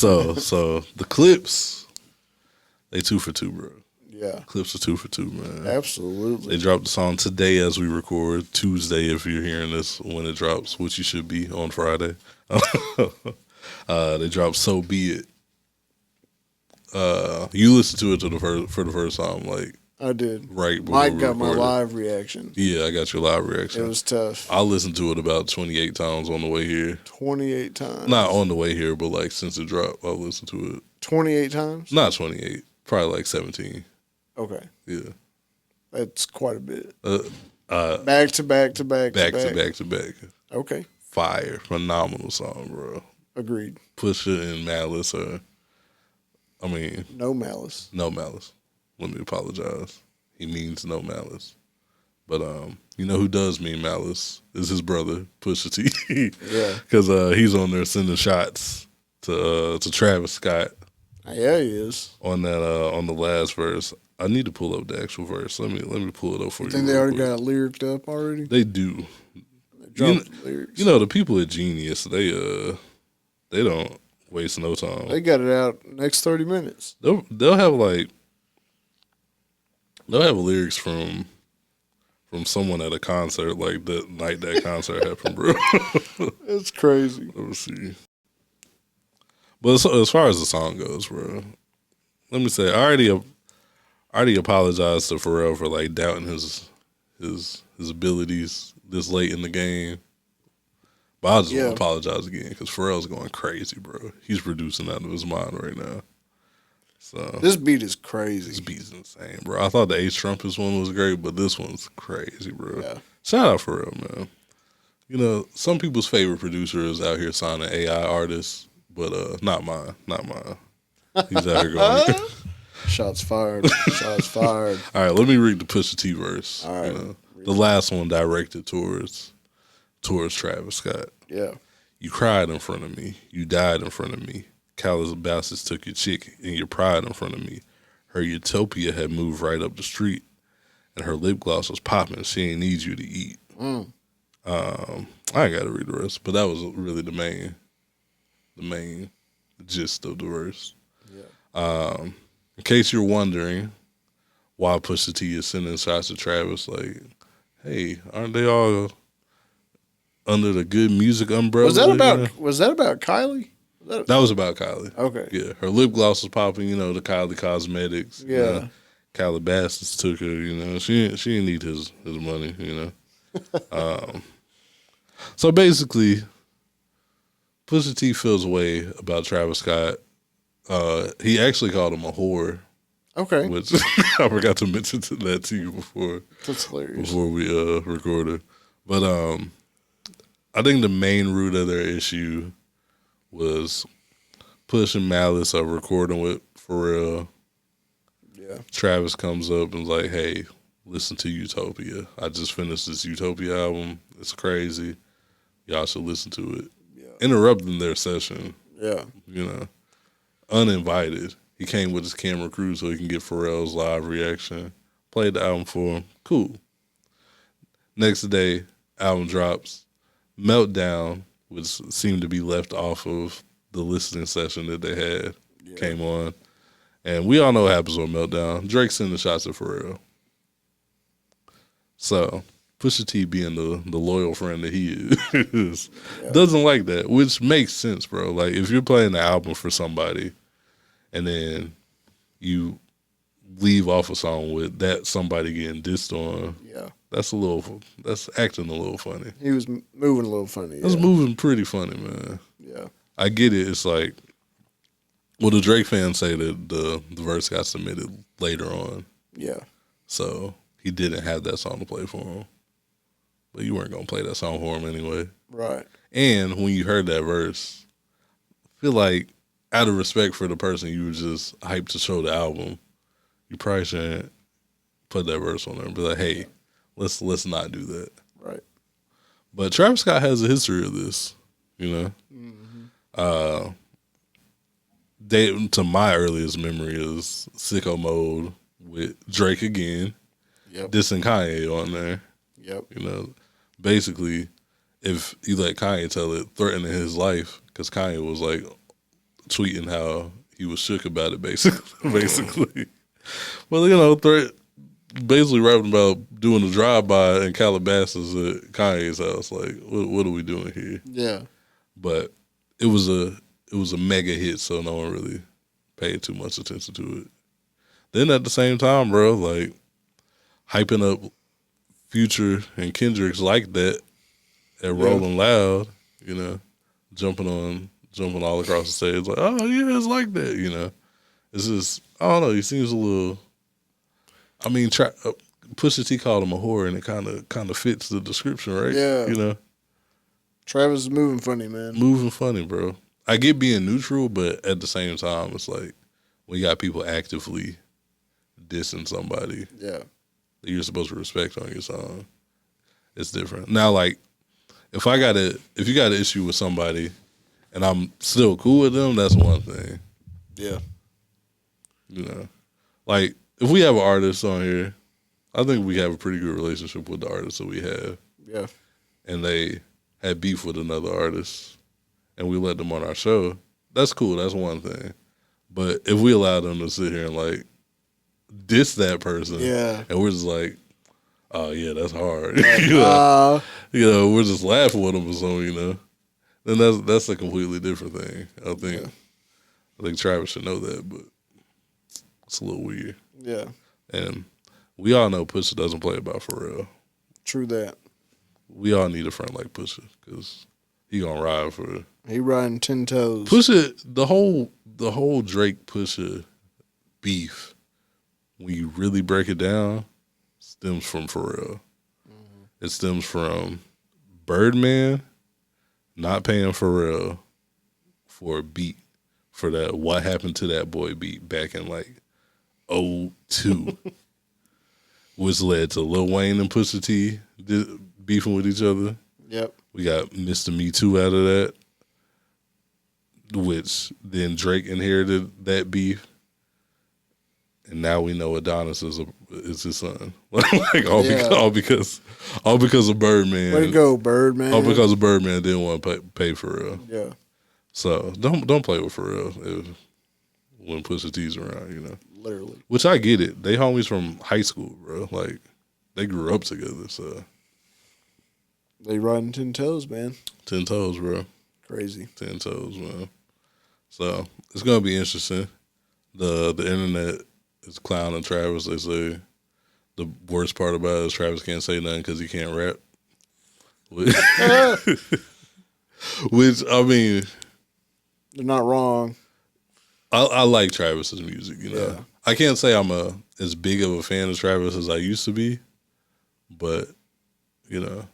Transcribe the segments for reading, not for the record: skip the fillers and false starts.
So the Clipse, they 2 for 2, bro. Yeah, Clipse are 2 for 2, man. absolutely. They dropped the song today as we record, Tuesday if you're hearing this when it drops, which you should be on Friday. They dropped So Be It. You listened to it for the first time, like I did. right before Mike we got my recorded. live reaction. Yeah, I got your live reaction. It was tough. I listened to it about 28 times on the way here. 28 times. Not on the way here, but like since it dropped, I listened to it. 28 times? Not 28, probably like 17. Okay. Yeah. That's quite a bit. Back Back to back to back to back to back. Okay. Fire. Phenomenal song, bro. Agreed. Pusha and Malice are, No malice. no malice. Let me apologize. He means no malice. But you know who does mean malice is his brother, Pusha T. Yeah. Because he's on there sending shots to Travis Scott Yeah, he is. on that on the last verse. I need to pull up the actual verse. Let me pull it up for you. Think they real already quick. got it lyriced up already? They do. They dropped the lyrics. You know the people at Genius. They don't waste no time. They got it out next 30 minutes. They'll have lyrics from someone at a concert, like the night that concert happened, bro. It's crazy. Let me see. But as far as the song goes, bro, let me say I already apologized to Pharrell for like doubting his abilities this late in the game. But I just want to apologize again because Pharrell's going crazy, bro. He's producing out of his mind right now. So This beat is crazy. this beat's insane, bro. I thought the Ace Trumpets one was great, but this one's crazy, bro. Yeah. Shout out Pharrell, man. You know, some people's favorite producer is out here signing AI artists, but not mine. Not mine. He's out here going. Shots fired. Shots fired. All right, let me read the Pusha T verse. All right. You know, the last one directed towards Travis Scott. Yeah. You cried in front of me. You died in front of me. Calabasas took your chick and your pride in front of me. Her utopia had moved right up the street, and her lip gloss was popping. She ain't need you to eat. I ain't got to read the rest, but that was really the main gist of the verse. Yeah. In case you're wondering why Pusha T is sending shots to Travis, like, hey, aren't they all under the good music umbrella? Was that about you know? was that about Kylie? That was about Kylie. Okay. Yeah, her lip gloss was popping. You know, the Kylie Cosmetics. Yeah. You know, Calabasas took her. You know, she didn't need his money. You know. So basically, Pusha T feels a way about Travis Scott. He actually called him a whore, Okay. which I forgot to mention that to you before That's hilarious. we recorded. But I think the main root of their issue was Push and Malice are recording with Pharrell. Yeah. Travis comes up and is like, hey, listen to Utopia. I just finished this Utopia album. It's crazy. Y'all should listen to it. Yeah. Interrupting their session, Yeah. you know, uninvited. He came with his camera crew so he can get Pharrell's live reaction. Played the album for him. Cool. Next day, album drops. Meltdown, which seemed to be left off of the listening session that they had, came on. And we all know what happens on Meltdown. Drake sending the shots at Pharrell. So, Pusha T being the loyal friend that he is, doesn't like that, which makes sense, bro. Like, if you're playing the album for somebody and then you leave off a song with that somebody getting dissed on, that's acting a little funny. He was moving a little funny. That's moving pretty funny, man. Yeah. I get it. It's like, well, the Drake fans say that the verse got submitted later on. Yeah. So he didn't have that song to play for him. But you weren't going to play that song for him anyway. Right. And when you heard that verse, I feel like out of respect for the person you were just hyped to show the album, you probably shouldn't put that verse on there and be like, hey, let's not do that. Right. But Travis Scott has a history of this, you know? Mm-hmm. To my earliest memory is Sicko Mode with Drake again, dissing Kanye on there. Yep. You know, basically, if you let Kanye tell it, threatening his life, because Kanye was like tweeting how he was shook about it, basically. Well, you know, basically rapping about doing a drive-by in Calabasas at Kanye's house. Like, what are we doing here? Yeah. But it was a mega hit, so no one really paid too much attention to it. Then at the same time, bro, like hyping up Future and Kendrick's like that at Rolling Loud, you know, jumping all across the stage, like, oh yeah, it's like that, you know. It's just, I don't know. He seems a little. I mean, Pusha T called him a whore, and it kind of fits the description, right? Yeah. You know, Travis is moving funny, man. moving funny, bro. I get being neutral, but at the same time, it's like when you got people actively dissing somebody Yeah. that you're supposed to respect on your song, it's different. Now, like, if you got an issue with somebody and I'm still cool with them, that's one thing. Yeah. You know, like if we have an artist on here, I think we have a pretty good relationship with the artists that we have. Yeah. And they had beef with another artist and we let them on our show, that's cool. That's one thing. But if we allow them to sit here and like diss that person, and we're just like, oh yeah, that's hard. You know, we're just laughing with them or something, you know. Then that's a completely different thing. I think Travis should know that, but it's a little weird. Yeah. And we all know Pusha doesn't play about Pharrell. True that. We all need a friend like Pusha because he gonna ride for. He riding 10 toes. Pusha, the whole Drake Pusha beef, when you really break it down, stems from Pharrell. Mm-hmm. It stems from Birdman not paying Pharrell for a beat for that What Happened to That Boy beat back in like 2002, which led to Lil Wayne and Pusha T beefing with each other. Yep. We got Mr. Me Too out of that, which then Drake inherited that beef. And now we know Adonis is his son. Like all because of Birdman. Way to go, Birdman. All because of Birdman didn't want to pay Pharrell. Yeah. So don't play with Pharrell when Pusha T's around, you know. Literally. Which I get it. They homies from high school, bro. Like they grew up together, so they riding 10 toes, man. 10 toes, bro. Crazy. 10 toes, man. So it's gonna be interesting. The internet is clowning Travis. They say the worst part about it is Travis can't say nothing because he can't rap. Which I mean, they're not wrong. I like Travis's music. You know, Yeah. I can't say I'm as big of a fan of Travis as I used to be, but you know,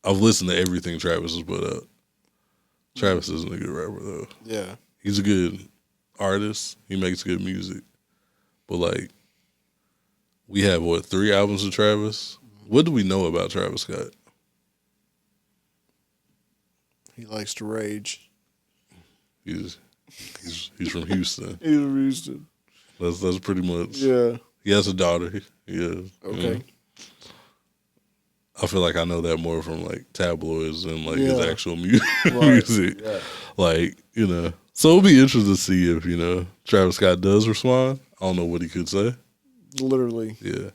I've listened to everything Travis has put out. Travis isn't a good rapper though. Yeah. He's a good artist. He makes good music. But like, we have 3 albums of Travis? What do we know about Travis Scott? He likes to rage. He's from Houston. He's from Houston. That's pretty much. Yeah. He has a daughter. Yeah. Okay. I feel like I know that more from like tabloids than like his actual Right. music. Yeah. Like, you know. So it'll be interesting to see if, you know, Travis Scott does respond. I don't know what he could say. Literally. Yeah.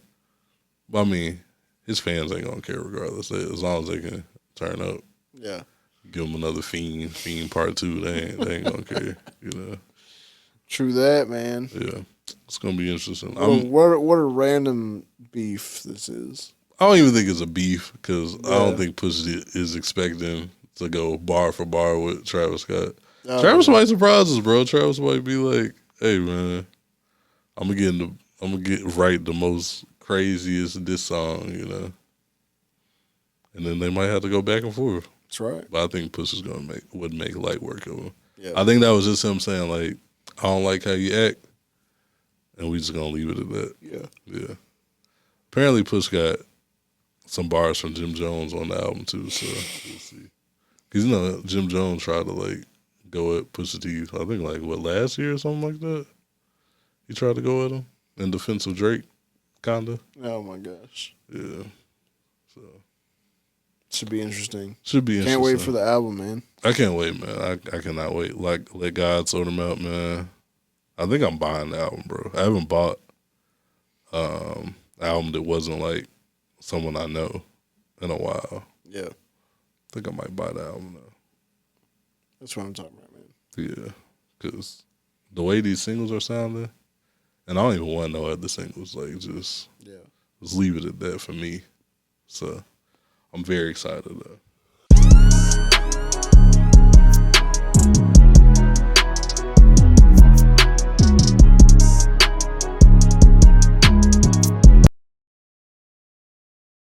But I mean, his fans ain't gonna care regardless. As long as they can turn up. Yeah. Give him another Fiend Part 2. They ain't gonna care, you know. True that, man. Yeah. It's gonna be interesting. What a random beef this is. I don't even think it's a beef because I don't think Pusha is expecting to go bar for bar with Travis Scott. Travis might surprise us, bro. Travis might be like, "Hey, man, I'm gonna get right the most craziest diss song, you know." And then they might have to go back and forth. That's right. But I think Pusha's would make light work of him. Yeah. I think that was just him saying like, "I don't like how you act," and we just gonna leave it at that. Yeah. Yeah. Apparently, Push got some bars from Jim Jones on the album too, so we'll see. Because you know Jim Jones tried to like go at Pusha T. I think like last year or something like that. He tried to go at him in defense of Drake, kinda. Oh my gosh. Yeah. So Should be interesting. Should be interesting. Can't wait for the album, man. I can't wait, man. I cannot wait. Like, let God sort them out, man. I think I'm buying the album, bro. I haven't bought an album that wasn't like someone I know in a while. Yeah. I think I might buy the album now. That's what I'm talking about, man. Yeah, because the way these singles are sounding, and I don't even want no other singles. Like, just leave it at that for me. So I'm very excited, though.